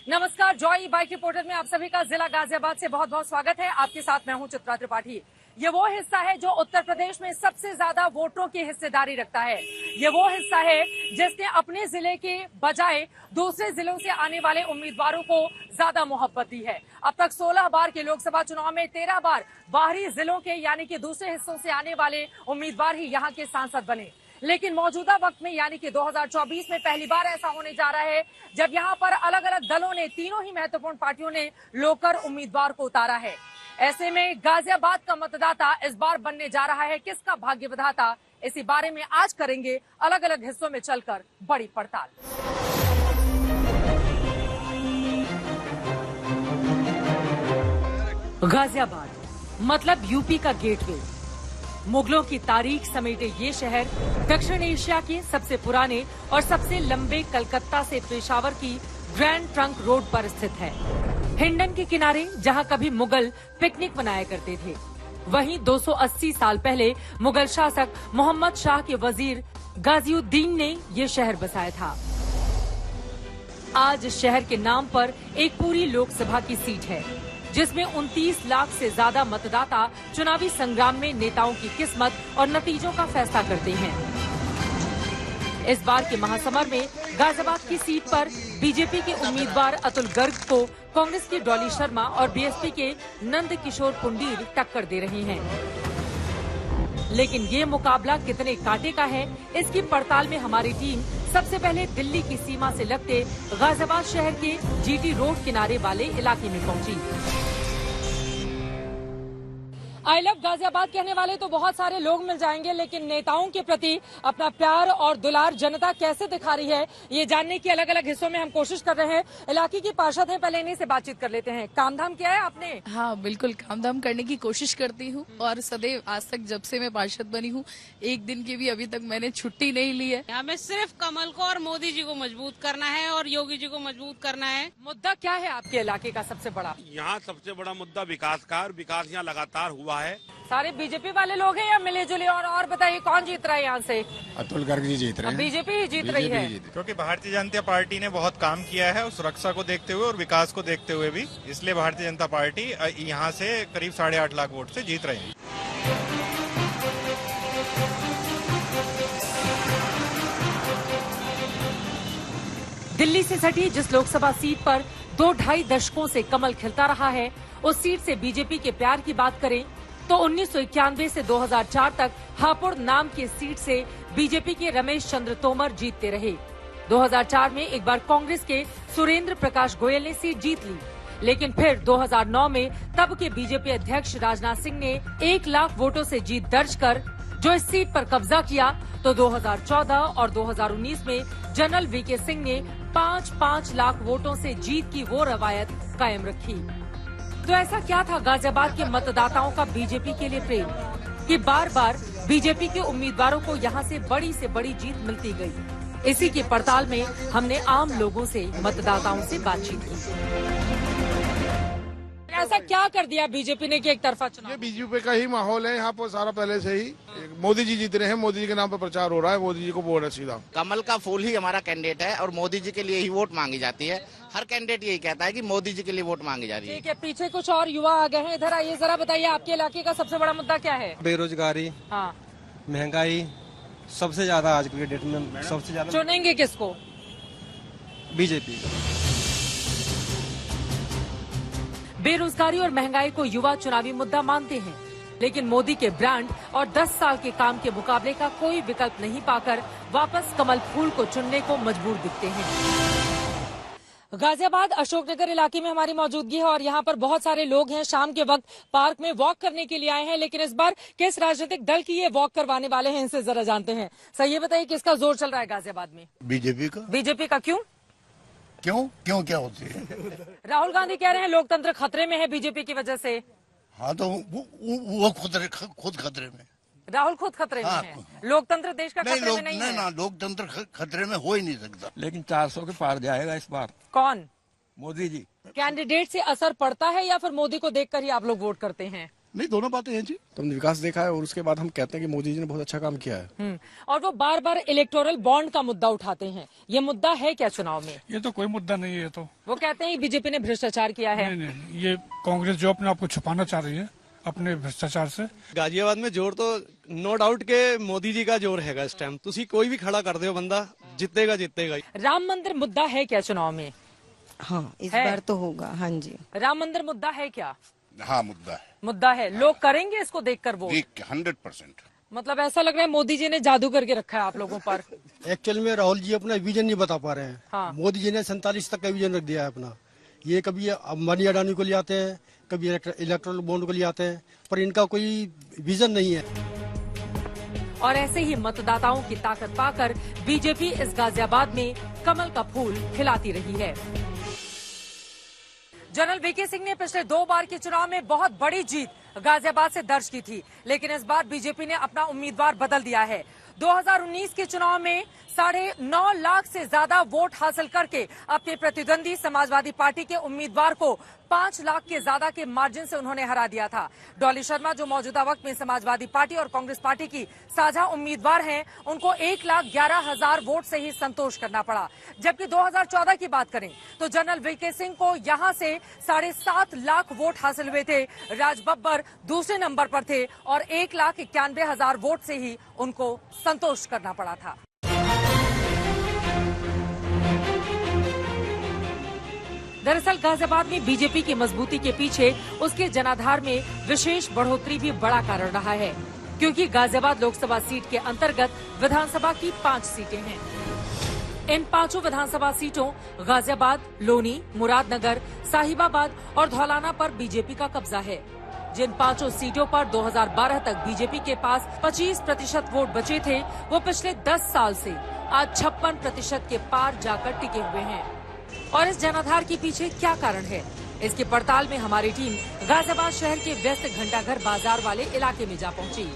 नमस्कार, Joy bike reporter में आप सभी का जिला गाजियाबाद से बहुत बहुत स्वागत है। आपके साथ मैं हूं चित्रा त्रिपाठी। ये वो हिस्सा है जो उत्तर प्रदेश में सबसे ज्यादा वोटरों की हिस्सेदारी रखता है। ये वो हिस्सा है जिसने अपने जिले के बजाय दूसरे जिलों से आने वाले उम्मीदवारों को ज्यादा मोहब्बत दी है। अब तक 16 बार के लोकसभा चुनाव में 13 बार बाहरी जिलों के यानी कि दूसरे हिस्सों से आने वाले उम्मीदवार ही यहाँ के सांसद बने। लेकिन मौजूदा वक्त में यानी कि 2024 में पहली बार ऐसा होने जा रहा है जब यहाँ पर अलग अलग दलों ने, तीनों ही महत्वपूर्ण पार्टियों ने लोकर उम्मीदवार को उतारा है। ऐसे में गाजियाबाद का मतदाता इस बार बनने जा रहा है किसका भाग्य विधाता, इसी बारे में आज करेंगे अलग अलग हिस्सों में चलकर बड़ी पड़ताल। गाजियाबाद मतलब यूपी का गेटवे। मुगलों की तारीख समेटे ये शहर दक्षिण एशिया के सबसे पुराने और सबसे लंबे कलकत्ता से पेशावर की ग्रैंड ट्रंक रोड पर स्थित है। हिंडन के किनारे जहां कभी मुगल पिकनिक मनाया करते थे, वहीं 280 साल पहले मुगल शासक मोहम्मद शाह के वजीर गाजिउद्दीन ने ये शहर बसाया था। आज शहर के नाम पर एक पूरी लोकसभा की सीट है जिसमें 29 लाख से ज्यादा मतदाता चुनावी संग्राम में नेताओं की किस्मत और नतीजों का फैसला करते हैं। इस बार के महासमर में गाजियाबाद की सीट पर बीजेपी के उम्मीदवार अतुल गर्ग को कांग्रेस की डॉली शर्मा और बीएसपी के नंद किशोर पुंडीर टक्कर दे रहे हैं। लेकिन ये मुकाबला कितने कांटे का है, इसकी पड़ताल में हमारी टीम सबसे पहले दिल्ली की सीमा से लगते गाजियाबाद शहर के जीटी रोड किनारे वाले इलाके में पहुंची। आई लव गाजियाबाद कहने वाले तो बहुत सारे लोग मिल जाएंगे, लेकिन नेताओं के प्रति अपना प्यार और दुलार जनता कैसे दिखा रही है, ये जानने की अलग अलग हिस्सों में हम कोशिश कर रहे हैं। इलाके की पार्षद हैं, पहले इन्हीं से बातचीत कर लेते हैं। काम धाम किया है आपने? हाँ बिल्कुल, काम धाम करने की कोशिश करती हूँ और सदैव आज तक जब से मैं पार्षद बनी हूँ एक दिन की भी अभी तक मैंने छुट्टी नहीं ली है। हमें सिर्फ कमल को और मोदी जी को मजबूत करना है और योगी जी को मजबूत करना है। मुद्दा क्या है आपके इलाके का सबसे बड़ा? यहाँ सबसे बड़ा मुद्दा विकास का, और विकास यहाँ लगातार हुआ है। सारे बीजेपी वाले लोग हैं या मिले जुले? और बताइए कौन जीत रहा है यहाँ से? अतुल गर्ग जी जीत रहे हैं। बीजेपी ही जीत रही है क्योंकि भारतीय जनता पार्टी ने बहुत काम किया है सुरक्षा को देखते हुए और विकास को देखते हुए भी, इसलिए भारतीय जनता पार्टी यहाँ से करीब 8.5 लाख वोट से जीत रही है। दिल्ली से सटी जिस लोकसभा सीट पर 2-2.5 दशकों से कमल खिलता रहा है, उस सीट से बीजेपी के प्यार की बात करें तो 1991 से 2004 तक हापुड़ नाम की सीट से बीजेपी के रमेश चंद्र तोमर जीतते रहे। 2004 में एक बार कांग्रेस के सुरेंद्र प्रकाश गोयल ने सीट जीत ली, लेकिन फिर 2009 में तब के बीजेपी अध्यक्ष राजनाथ सिंह ने 1 लाख वोटों से जीत दर्ज कर जो इस सीट पर कब्जा किया, तो 2014 और 2019 में जनरल वीके सिंह ने 5-5 लाख वोटों से जीत की वो रवायत कायम रखी। तो ऐसा क्या था गाजियाबाद के मतदाताओं का बीजेपी के लिए प्रेम कि बार बार बीजेपी के उम्मीदवारों को यहां से बड़ी जीत मिलती गई? इसी की पड़ताल में हमने आम लोगों से, मतदाताओं से बातचीत की। ऐसा क्या कर दिया बीजेपी ने कि एक तरफा चुनाव? ये बीजेपी का ही माहौल है यहाँ पर सारा, पहले से ही मोदी जी जीत रहे हैं, मोदी जी के नाम पर प्रचार हो रहा है, मोदी जी को वोट है सीधा। कमल का फूल ही हमारा कैंडिडेट है और मोदी जी के लिए ही वोट मांगी जाती है। हर कैंडिडेट यही कहता है कि मोदी जी के लिए वोट मांगी जा रही है। ठीक है, पीछे कुछ और युवा आ गए हैं, इधर आइए जरा, बताइए आपके इलाके का सबसे बड़ा मुद्दा क्या है? बेरोजगारी, हाँ, महंगाई सबसे ज्यादा आज के डेट में सबसे ज्यादा। चुनेंगे किसको? बीजेपी। बेरोजगारी और महंगाई को युवा चुनावी मुद्दा मानते हैं, लेकिन मोदी के ब्रांड और 10 साल के काम के मुकाबले का कोई विकल्प नहीं पाकर वापस कमल फूल को चुनने को मजबूर दिखते हैं। गाजियाबाद अशोकनगर इलाके में हमारी मौजूदगी है और यहाँ पर बहुत सारे लोग हैं, शाम के वक्त पार्क में वॉक करने के लिए आए हैं, लेकिन इस बार किस राजनीतिक दल की ये वॉक करवाने वाले हैं, इनसे जरा जानते हैं। सर ये बताइए किसका जोर चल रहा है गाजियाबाद में? बीजेपी का। बीजेपी का क्यों? क्यों क्या होती है? राहुल गांधी कह रहे हैं लोकतंत्र खतरे में है बीजेपी की वजह से। हाँ तो वो खुद खतरे में। राहुल खुद खतरे में है, लोकतंत्र देश का खतरे में नहीं है। ना, लोकतंत्र खतरे में हो ही नहीं सकता। लेकिन 400 के पार जाएगा इस बार। कौन? मोदी जी। कैंडिडेट से असर पड़ता है या फिर मोदी को देखकर ही आप लोग वोट करते हैं? नहीं, दोनों बातें हैं जी। तो हमने विकास देखा है और उसके बाद हम कहते हैं कि मोदी जी ने बहुत अच्छा काम किया है। और वो बार बार इलेक्टोरल बॉन्ड का मुद्दा उठाते हैं। ये मुद्दा है क्या चुनाव में? ये तो कोई मुद्दा नहीं है। तो वो कहते हैं बीजेपी ने भ्रष्टाचार किया है। नहीं, ये कांग्रेस जो अपने आप को छुपाना चाह रही है अपने भ्रष्टाचार से। गाजियाबाद में जोर तो नो डाउट के मोदी जी का जोर है इस टाइम। तुसी कोई भी खड़ा कर दो बंदा जीतेगा जीतेगा। राम मंदिर मुद्दा है क्या चुनाव में? हाँ, इस है? बार तो होगा। हाँ जी, राम मंदिर मुद्दा है क्या? हाँ, मुद्दा है। मुद्दा है। लोग करेंगे इसको देखकर वोट? 100%। मतलब ऐसा लग रहा है मोदी जी ने जादू करके रखा है आप लोगों पर। एक्चुअल में राहुल जी अपना विजन नहीं बता पा रहे हैं। हाँ। मोदी जी ने 47 तक का विजन रख दिया है अपना। ये कभी अंबानी अडानी को ले आते हैं, कभी इलेक्ट्रल बॉन्ड को ले आते हैं, पर इनका कोई विजन नहीं है। और ऐसे ही मतदाताओं की ताकत पाकर बीजेपी इस गाजियाबाद में कमल का फूल खिलाती रही है। जनरल वीके सिंह ने पिछले 2 बार के चुनाव में बहुत बड़ी जीत गाजियाबाद से दर्ज की थी, लेकिन इस बार बीजेपी ने अपना उम्मीदवार बदल दिया है। 2019 के चुनाव में 9.5 लाख से ज्यादा वोट हासिल करके अपने प्रतिद्वंदी समाजवादी पार्टी के उम्मीदवार को 5 लाख के ज्यादा के मार्जिन से उन्होंने हरा दिया था। डॉली शर्मा, जो मौजूदा वक्त में समाजवादी पार्टी और कांग्रेस पार्टी की साझा उम्मीदवार हैं, उनको 1,11,000 वोट से ही संतोष करना पड़ा। जबकि 2014 की बात करें तो जनरल वीके सिंह को यहां से 7.5 लाख वोट हासिल हुए थे। राज बब्बर दूसरे नंबर पर थे और 1,91,000 वोट से ही उनको संतोष करना पड़ा था। दरअसल गाजियाबाद में बीजेपी की मजबूती के पीछे उसके जनाधार में विशेष बढ़ोतरी भी बड़ा कारण रहा है, क्योंकि गाजियाबाद लोकसभा सीट के अंतर्गत विधानसभा की 5 सीटें हैं। इन 5 विधानसभा सीटों गाजियाबाद, लोनी, मुरादनगर, साहिबाबाद और धौलाना पर बीजेपी का कब्जा है। जिन 5 सीटों पर 2012 तक बीजेपी के पास 25% वोट बचे थे, वो पिछले 10 साल से आज 56% के पार जाकर टिके हुए हैं। और इस जनाधार के पीछे क्या कारण है, इसकी पड़ताल में हमारी टीम गाजियाबाद शहर के व्यस्त घंटाघर बाजार वाले इलाके में जा पहुंची।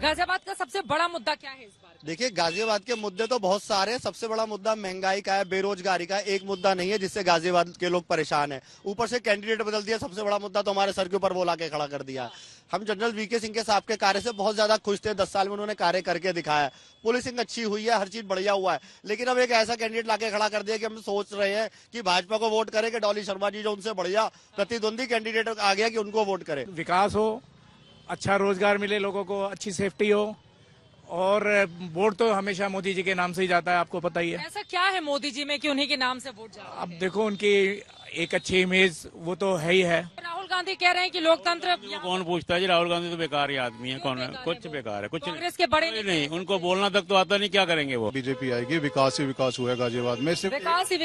गाजियाबाद का सबसे बड़ा मुद्दा क्या है इस बार? देखिए, गाजियाबाद के मुद्दे तो बहुत सारे हैं। सबसे बड़ा मुद्दा महंगाई का है, बेरोजगारी का है। एक मुद्दा नहीं है जिससे गाजियाबाद के लोग परेशान हैं। ऊपर से कैंडिडेट बदल दिया। सबसे बड़ा मुद्दा तो हमारे सर के ऊपर वो लाके खड़ा कर दिया। हम जनरल वीके सिंह के साहब के कार्य से बहुत ज्यादा खुश थे। 10 साल में उन्होंने कार्य करके दिखाया। पुलिसिंग अच्छी हुई है, हर चीज बढ़िया हुआ है। लेकिन अब एक ऐसा कैंडिडेट लाके खड़ा कर दिया कि हम सोच रहे हैं कि भाजपा को वोट करें कि डॉली शर्मा जी जो उनसे बढ़िया प्रतिद्वंदी कैंडिडेट आ गया कि उनको वोट करें। विकास हो, अच्छा रोजगार मिले लोगों को, अच्छी सेफ्टी हो, और वोट तो हमेशा मोदी जी के नाम से ही जाता है, आपको पता ही है। ऐसा क्या है मोदी जी में कि उन्हीं के नाम से वोट जाता है? अब देखो, उनकी एक अच्छी इमेज वो तो है ही है। राहुल गांधी कह रहे हैं कि लोकतंत्र कौन पूछता है जी? राहुल गांधी तो बेकार ही आदमी है। कौन कुछ बेकार है, कुछ कांग्रेस के बड़े नहीं, उनको बोलना तक तो आता नहीं, क्या करेंगे वो? बीजेपी आएगी, विकास ही विकास हुआ है गाजियाबाद में। सिर्फ विकास ही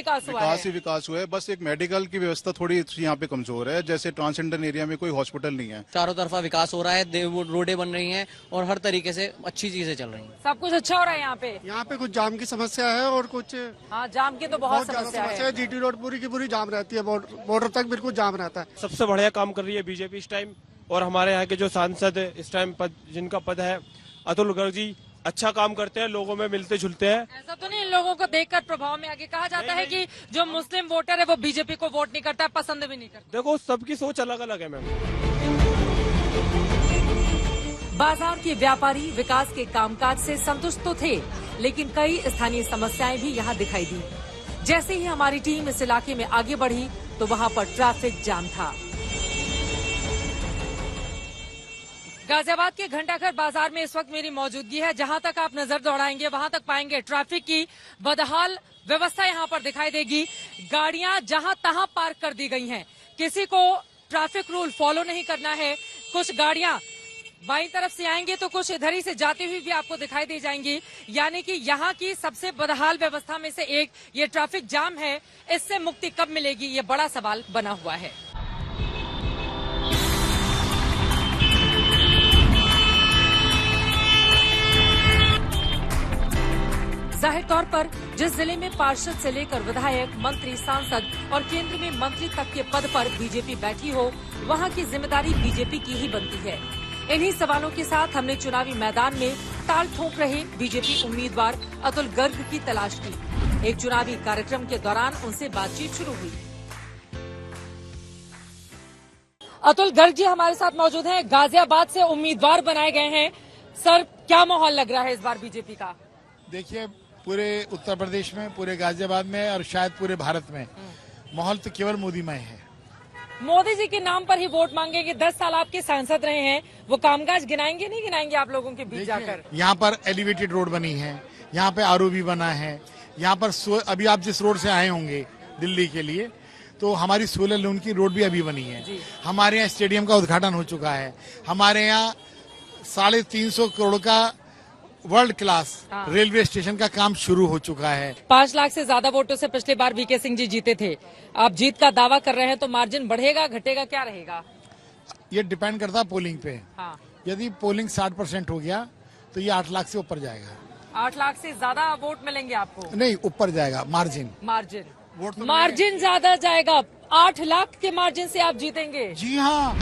विकास हुआ है। बस एक मेडिकल की व्यवस्था थोड़ी यहाँ पे कमजोर है। जैसे ट्रांसजेंडर एरिया में कोई हॉस्पिटल नहीं है। चारों तरफा विकास हो रहा है, रोडें बन रही हैं और हर तरीके से अच्छी चीजें चल रही हैं। सब कुछ अच्छा हो रहा है यहाँ पे। यहाँ पे कुछ जाम की समस्या है और कुछ जाम की तो बहुत समस्या है। जीटी रोड पूरी की पूरी जाम रहती है, बॉर्डर तक बिल्कुल जाम रहता है। सबसे बढ़िया काम कर रही है बीजेपी इस टाइम। और हमारे यहाँ के जो सांसद इस टाइम जिनका पद है, अतुल गर्ग जी अच्छा काम करते हैं, लोगों में मिलते जुलते हैं। ऐसा तो नहीं इन लोगों को देखकर प्रभाव में आगे कहा जाता है कि जो मुस्लिम वोटर है वो बीजेपी को वोट नहीं करता है, पसंद भी नहीं करता। देखो, सबकी सोच अलग अलग है मैम। बाजार के व्यापारी विकास के कामकाज से संतुष्ट तो थे, लेकिन कई स्थानीय समस्याएं भी यहाँ दिखाई दी। जैसे ही हमारी टीम इस इलाके में आगे बढ़ी तो वहाँ पर ट्रैफिक जाम था। गाजियाबाद के घंटाघर बाजार में इस वक्त मेरी मौजूदगी है। जहां तक आप नजर दौड़ाएंगे वहां तक पाएंगे ट्रैफिक की बदहाल व्यवस्था यहां पर दिखाई देगी। गाड़ियां जहां तहां पार्क कर दी गई हैं। किसी को ट्रैफिक रूल फॉलो नहीं करना है। कुछ गाड़ियां बाईं तरफ से आएंगे तो कुछ इधर ही से जाती हुई भी आपको दिखाई दे जाएंगी। यानी कि यहाँ की सबसे बदहाल व्यवस्था में से एक ये ट्रैफिक जाम है। इससे मुक्ति कब मिलेगी, ये बड़ा सवाल बना हुआ है। जाहिर तौर पर जिस जिले में पार्षद से लेकर विधायक, मंत्री, सांसद और केंद्र में मंत्री तक के पद पर बीजेपी बैठी हो, वहां की जिम्मेदारी बीजेपी की ही बनती है। इन्हीं सवालों के साथ हमने चुनावी मैदान में ताल ठोक रहे बीजेपी उम्मीदवार अतुल गर्ग की तलाश की। एक चुनावी कार्यक्रम के दौरान उनसे बातचीत शुरू हुई। अतुल गर्ग जी हमारे साथ मौजूद हैं, गाजियाबाद से उम्मीदवार बनाए गए हैं। सर, क्या माहौल लग रहा है इस बार बीजेपी का? देखिए, पूरे उत्तर प्रदेश में, पूरे गाजियाबाद में और शायद पूरे भारत में माहौल तो केवल मोदीमय है। मोदी जी के नाम पर ही वोट मांगेंगे। 10 साल आपके सांसद रहे हैं, वो कामकाज गिनाएंगे नहीं गिनाएंगे आप लोगों के बीच जाकर? यहाँ पर एलिवेटेड रोड बनी है, यहाँ पे आरओबी बना है, यहाँ पर अभी आप जिस रोड से आए होंगे दिल्ली के लिए, तो हमारी 16 लेन की रोड भी अभी बनी है। हमारे यहाँ स्टेडियम का उद्घाटन हो चुका है। हमारे यहाँ 350 करोड़ का वर्ल्ड क्लास रेलवे स्टेशन का काम शुरू हो चुका है। 5 लाख से ज्यादा वोटों से पिछले बार वीके सिंह जी जीते थे। आप जीत का दावा कर रहे हैं, तो मार्जिन बढ़ेगा घटेगा, क्या रहेगा? ये डिपेंड करता है पोलिंग पे। यदि पोलिंग 60% हो गया तो ये 8 लाख से ऊपर जाएगा। 8 लाख से ज्यादा वोट मिलेंगे आपको? नहीं, ऊपर जाएगा मार्जिन। मार्जिन ज्यादा जाएगा। 8 लाख के मार्जिन से आप जीतेंगे? जी हाँ।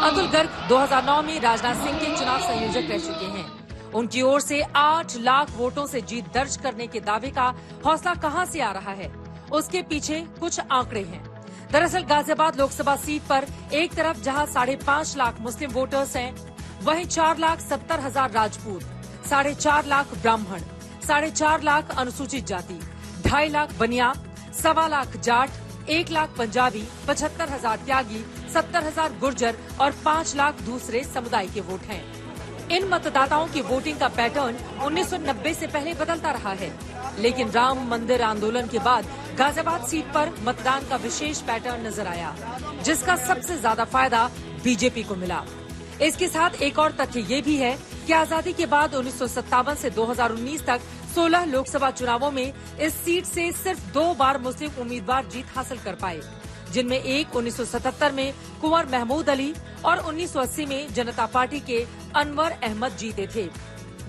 अतुल गर्ग 2009 में राजनाथ सिंह के चुनाव संयोजक रह चुके हैं। उनकी ओर से 8 लाख वोटों से जीत दर्ज करने के दावे का हौसला कहां से आ रहा है, उसके पीछे कुछ आंकड़े हैं। दरअसल गाजियाबाद लोकसभा सीट पर एक तरफ जहां 5.5 लाख मुस्लिम वोटर्स हैं, वहीं 4,70,000 राजपूत, 4.5 लाख ब्राह्मण, 4.5 लाख अनुसूचित जाति, 2.5 लाख बनिया, 1.25 लाख जाट, 1 लाख पंजाबी, 75,000 त्यागी, 70,000 गुर्जर और 5 लाख दूसरे समुदाय के वोट हैं। इन मतदाताओं की वोटिंग का पैटर्न 1990 से पहले बदलता रहा है, लेकिन राम मंदिर आंदोलन के बाद गाजियाबाद सीट पर मतदान का विशेष पैटर्न नजर आया, जिसका सबसे ज्यादा फायदा बीजेपी को मिला। इसके साथ एक और तथ्य ये भी है कि आजादी के बाद 1957 से 2019 तक 16 लोकसभा चुनावों में इस सीट से सिर्फ 2 बार मुस्लिम उम्मीदवार जीत हासिल कर पाए, जिनमें एक 1977 में कुंवर महमूद अली और 1980 में जनता पार्टी के अनवर अहमद जीते थे,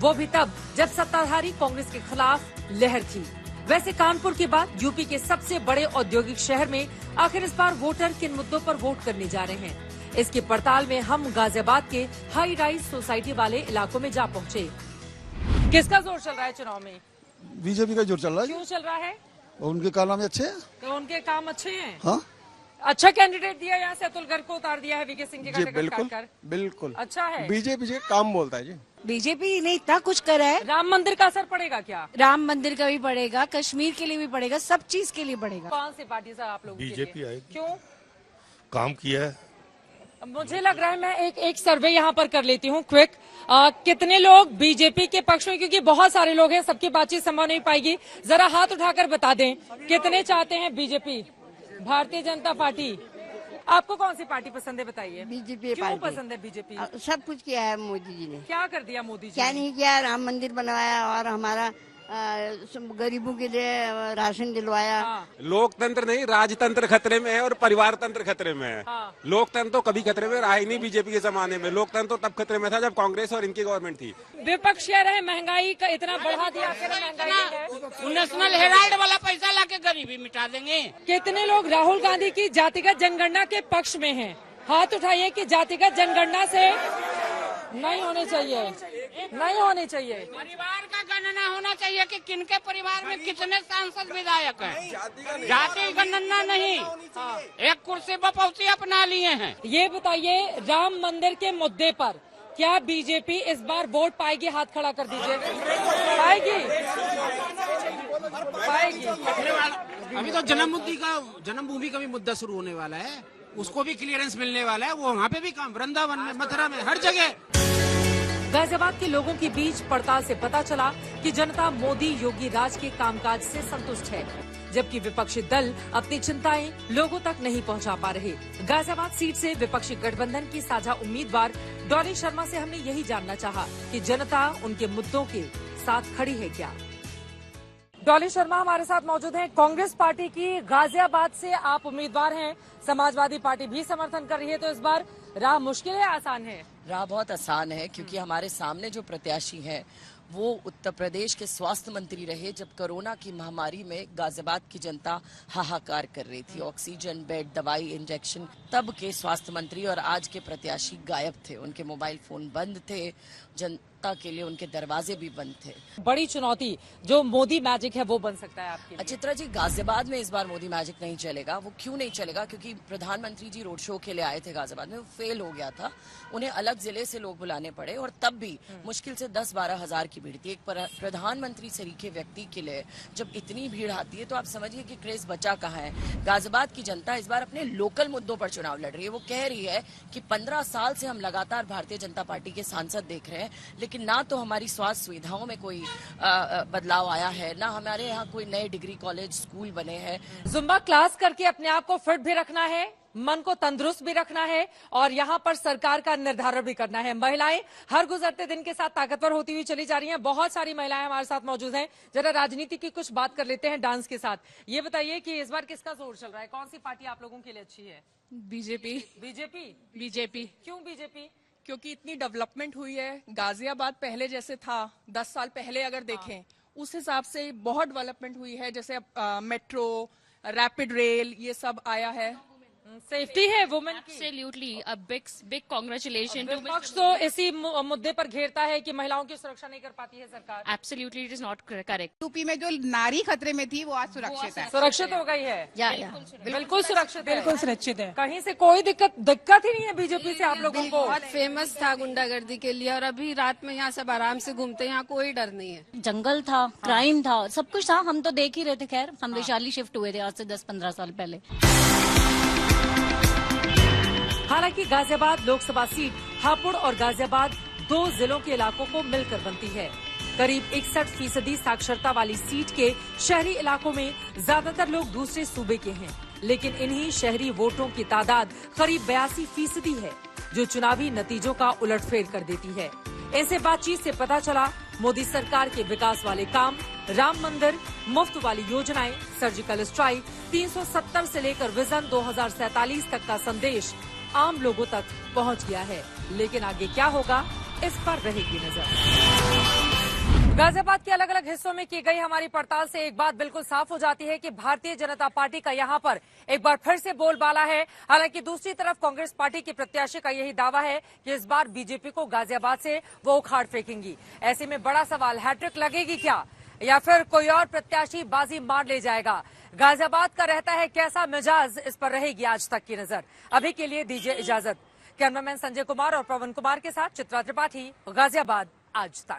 वो भी तब जब सत्ताधारी कांग्रेस के खिलाफ लहर थी। वैसे कानपुर के बाद यूपी के सबसे बड़े औद्योगिक शहर में आखिर इस बार वोटर किन मुद्दों पर वोट करने जा रहे हैं, इसकी पड़ताल में हम गाजियाबाद के हाई राइज सोसाइटी वाले इलाकों में जा पहुँचे। किसका जोर चल रहा है चुनाव में? बीजेपी का जोर चल रहा है। क्यों चल रहा है? उनके काम अच्छे हैं। तो उनके काम अच्छे हैं। हाँ, अच्छा कैंडिडेट दिया, यहाँ से अतुल गर्ग को उतार दिया है वीके सिंह जी का टिकट काटकर। बिल्कुल अच्छा है। बीजेपी जी काम बोलता है जी। बीजेपी ने इतना कुछ करा है। राम मंदिर का असर पड़ेगा क्या? राम मंदिर का भी पड़ेगा, कश्मीर के लिए भी पड़ेगा, सब चीज के लिए पड़ेगा। कौन सी पार्टी से आप लोग? बीजेपी आएगी। क्यों? काम किया है। मुझे लग रहा है, मैं एक सर्वे यहाँ पर कर लेती हूँ क्विक। कितने लोग बीजेपी के पक्ष में, क्योंकि बहुत सारे लोग हैं, सबकी बातचीत संभव नहीं पाएगी, जरा हाथ उठाकर बता दें कितने चाहते हैं बीजेपी, भारतीय जनता पार्टी। आपको कौन सी पार्टी पसंद है बताइए? बीजेपी। क्यों पसंद है बीजेपी? सब कुछ किया है मोदी जी ने। क्या कर दिया मोदी जी? क्या नहीं किया, राम मंदिर बनवाया और हमारा गरीबों के लिए राशन दिलवाया। लोकतंत्र नहीं, राजतंत्र खतरे में है और परिवार तंत्र खतरे में है। लोकतंत्र तो कभी खतरे में रहा ही नहीं बीजेपी के जमाने में। लोकतंत्र तो तब खतरे में था जब कांग्रेस और इनकी गवर्नमेंट थी। विपक्ष कह रहे हैं महंगाई का इतना बढ़ा दिया, नेशनल हेराल्ड वाला पैसा लाके गरीबी मिटा देंगे। कितने लोग राहुल गांधी की जातिगत जनगणना के पक्ष में हैं? हाथ उठाइए कि जातिगत जनगणना से नहीं होने चाहिए, नहीं होने चाहिए। परिवार का गणना होना चाहिए कि किनके परिवार में कितने सांसद विधायक हैं। जाति गणना नहीं, एक कुर्सी बपौती अपना लिए हैं। ये बताइए, राम मंदिर के मुद्दे पर क्या बीजेपी इस बार वोट पाएगी? हाथ खड़ा कर दीजिए। पाएगी, पाएगी। अभी तो जन्मभूमि का भी मुद्दा शुरू होने वाला है, उसको भी क्लियरेंस मिलने वाला है। वो वहाँ पे भी काम, वृंदावन में, मथुरा में, हर जगह। गाजियाबाद के लोगों के बीच पड़ताल से पता चला कि जनता मोदी योगी राज के कामकाज से संतुष्ट है, जबकि विपक्षी दल अपनी चिंताएं लोगों तक नहीं पहुंचा पा रहे। गाजियाबाद सीट से विपक्षी गठबंधन की साझा उम्मीदवार डॉली शर्मा से हमने यही जानना चाहा कि जनता उनके मुद्दों के साथ खड़ी है क्या। डॉली शर्मा हमारे साथ मौजूद हैं। कांग्रेस पार्टी की गाजियाबाद से आप उम्मीदवार हैं, समाजवादी पार्टी भी समर्थन कर रही है, तो इस बार राह मुश्किल है आसान है? राह बहुत आसान है, क्योंकि हमारे सामने जो प्रत्याशी हैं वो उत्तर प्रदेश के स्वास्थ्य मंत्री रहे जब कोरोना की महामारी में गाजियाबाद की जनता हाहाकार कर रही थी। ऑक्सीजन बेड, दवाई, इंजेक्शन, तब के स्वास्थ्य मंत्री और आज के प्रत्याशी गायब थे, उनके मोबाइल फोन बंद थे। सत्ता के लिए उनके दरवाजे भी बंद थे। बड़ी चुनौती जो मोदी मैजिक है वो बन सकता है आपके लिए? चित्रा जी, गाजियाबाद में इस बार मोदी मैजिक नहीं चलेगा। वो क्यों नहीं चलेगा? क्योंकि प्रधानमंत्री जी रोड शो के लिए आए थे गाजियाबाद में, वो फेल हो गया था। उन्हें अलग जिले से लोग बुलाने पड़े और तब भी मुश्किल से 10-12 हजार की भीड़ थी। एक प्रधानमंत्री सरीखे व्यक्ति के लिए जब इतनी भीड़ आती है तो आप समझिए कि क्रेज बचा कहाँ है। गाजियाबाद की जनता इस बार अपने लोकल मुद्दों पर चुनाव लड़ रही है। वो कह रही है कि 15 साल से हम लगातार भारतीय जनता पार्टी के सांसद देख रहे हैं, लेकिन ना तो हमारी स्वास्थ्य सुविधाओं में कोई बदलाव आया है, ना हमारे यहाँ कोई नए डिग्री कॉलेज स्कूल बने हैं। जुम्बा क्लास करके अपने आप को फिट भी रखना है, मन को तंदुरुस्त भी रखना है और यहाँ पर सरकार का निर्धारण भी करना है। महिलाएं हर गुजरते दिन के साथ ताकतवर होती हुई चली जा रही हैं। बहुत सारी महिलाएं हमारे साथ मौजूद हैं। जरा राजनीति की कुछ बात कर लेते हैं डांस के साथ। ये बताइए कि इस बार किसका जोर चल रहा है? कौन सी पार्टी आप लोगों के लिए अच्छी है? बीजेपी। बीजेपी? बीजेपी। क्यों बीजेपी? क्योंकि इतनी डेवलपमेंट हुई है। गाजियाबाद पहले जैसे था, 10 साल पहले अगर देखें उस हिसाब से बहुत डेवलपमेंट हुई है। जैसे मेट्रो, रैपिड रेल, ये सब आया है। सेफ्टी है वुमेन की। Absolutely, a big congratulations to विपक्ष तो इसी मुद्दे पर घेरता है कि महिलाओं की सुरक्षा नहीं कर पाती है सरकार। Absolutely, it is not correct. UP में जो नारी खतरे में थी वो आज सुरक्षित है। सुरक्षित हो गई है? बिल्कुल सुरक्षित, बिल्कुल सुरक्षित है। कहीं से कोई दिक्कत ही नहीं है बीजेपी से आप लोगों को। बहुत फेमस था गुंडागर्दी के लिए और अभी रात में यहाँ सब आराम से घूमते हैं, यहाँ कोई डर नहीं है। जंगल था, क्राइम था, सब कुछ था, हम तो देख ही रहे थे। खैर हम वैशाली शिफ्ट हुए थे आज से 10-15 साल पहले। हालांकि गाजियाबाद लोकसभा सीट हापुड़ और गाजियाबाद 2 जिलों के इलाकों को मिलकर बनती है। करीब 61% साक्षरता वाली सीट के शहरी इलाकों में ज्यादातर लोग दूसरे सूबे के हैं, लेकिन इन्हीं शहरी वोटों की तादाद करीब 82% है, जो चुनावी नतीजों का उलटफेर कर देती है। ऐसे बातचीत से पता चला मोदी सरकार के विकास वाले काम, राम मंदिर, मुफ्त वाली योजनाएं, सर्जिकल स्ट्राइक, 370 से लेकर विजन 2047 तक का संदेश आम लोगों तक पहुंच गया है। लेकिन आगे क्या होगा, इस पर रहेगी नजर। गाजियाबाद के अलग अलग हिस्सों में की गई हमारी पड़ताल से एक बात बिल्कुल साफ हो जाती है कि भारतीय जनता पार्टी का यहां पर एक बार फिर से बोलबाला है। हालांकि दूसरी तरफ कांग्रेस पार्टी के प्रत्याशी का यही दावा है कि इस बार बीजेपी को गाजियाबाद से वो उखाड़ फेंकेंगी। ऐसे में बड़ा सवाल, हैट्रिक लगेगी क्या या फिर कोई और प्रत्याशी बाजी मार ले जाएगा? गाजियाबाद का रहता है कैसा मिजाज, इस पर रहेगी आज तक की नजर। अभी के लिए दीजिए इजाजत। कैमरामैन संजय कुमार और पवन कुमार के साथ चित्रा त्रिपाठी, गाजियाबाद आज तक।